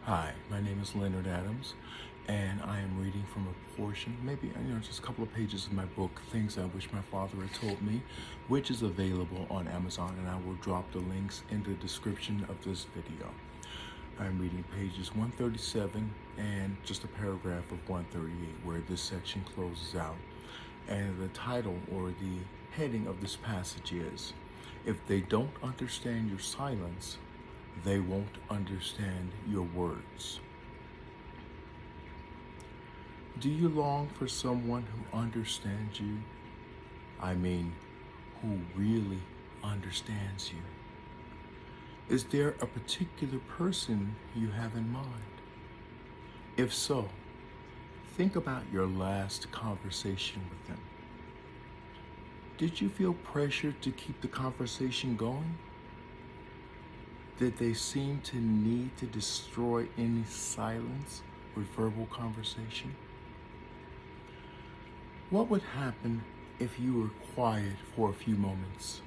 Hi, my name is Leonard Adams, and I am reading from a portion, maybe just a couple of pages of my book, Things I Wish My Father Had Told Me, which is available on Amazon, and I will drop the links in the description of this video. I'm reading pages 137 and just a paragraph of 138, where this section closes out. And the title or the heading of this passage is, "If they don't understand your silence, they won't understand your words." Do you long for someone who understands you? I mean, who really understands you? Is there a particular person you have in mind? If so, think about your last conversation with them. Did you feel pressured to keep the conversation going? Did they seem to need to destroy any silence with verbal conversation? What would happen if you were quiet for a few moments?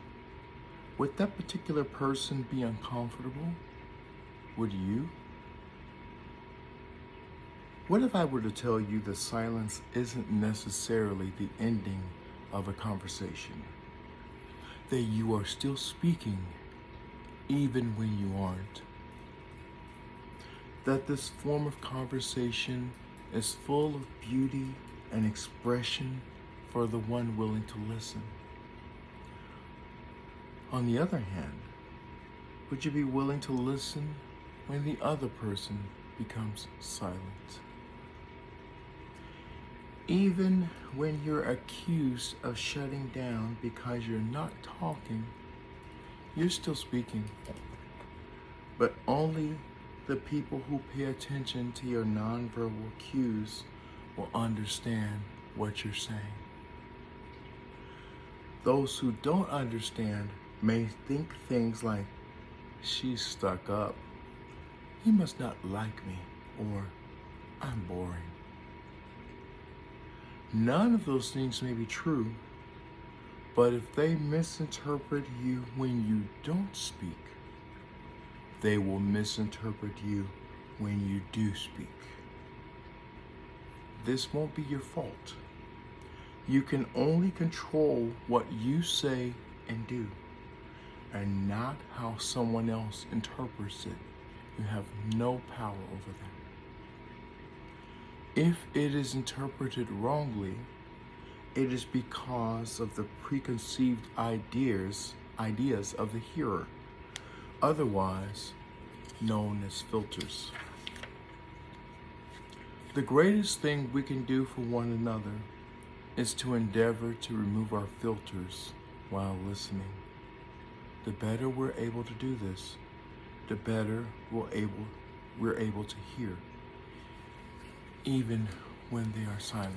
Would that particular person be uncomfortable? Would you? What if I were to tell you that silence isn't necessarily the ending of a conversation? That you are still speaking even when you aren't? That this form of conversation is full of beauty and expression for the one willing to listen? On the other hand, would you be willing to listen when the other person becomes silent? Even when you're accused of shutting down because you're not talking, you're still speaking. But only the people who pay attention to your nonverbal cues will understand what you're saying. Those who don't understand may think things like, "She's stuck up," "He must not like me," or "I'm boring." None of those things may be true, but if they misinterpret you when you don't speak, they will misinterpret you when you do speak. This won't be your fault. You can only control what you say and do, and not how someone else interprets it. You have no power over that. If it is interpreted wrongly, it is because of the preconceived ideas of the hearer, otherwise known as filters. The greatest thing we can do for one another is to endeavor to remove our filters while listening. The better we're able to do this, the better we're able to hear, even when they are silent.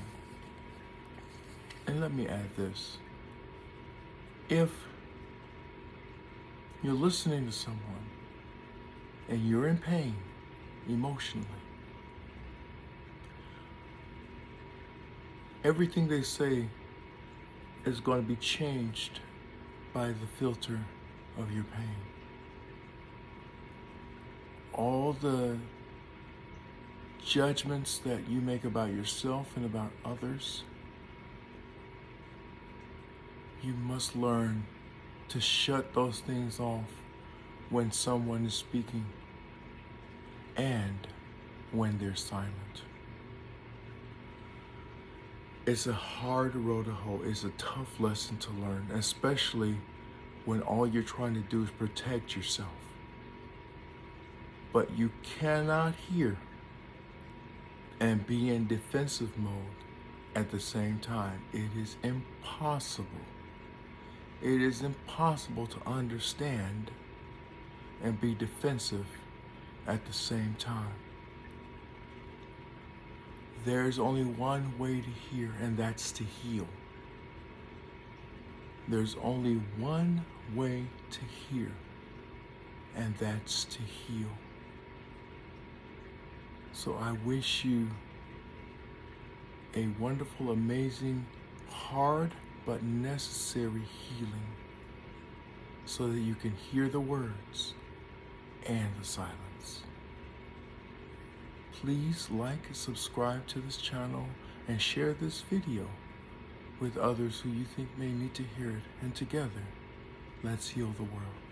And let me add this. If you're listening to someone and you're in pain emotionally, everything they say is going to be changed by the filter of your pain. All the judgments that you make about yourself and about others, you must learn to shut those things off when someone is speaking and when they're silent. It's a hard road to hoe. It's a tough lesson to learn, especially when all you're trying to do is protect yourself. But you cannot hear and be in defensive mode at the same time. It is impossible. It is impossible to understand and be defensive at the same time. There's only one way to hear, and that's to heal. There's only one way to hear, and that's to heal. So I wish you a wonderful, amazing, hard but necessary healing so that you can hear the words and the silence. Please like and subscribe to this channel and share this video with others who you think may need to hear it. And together, let's heal the world.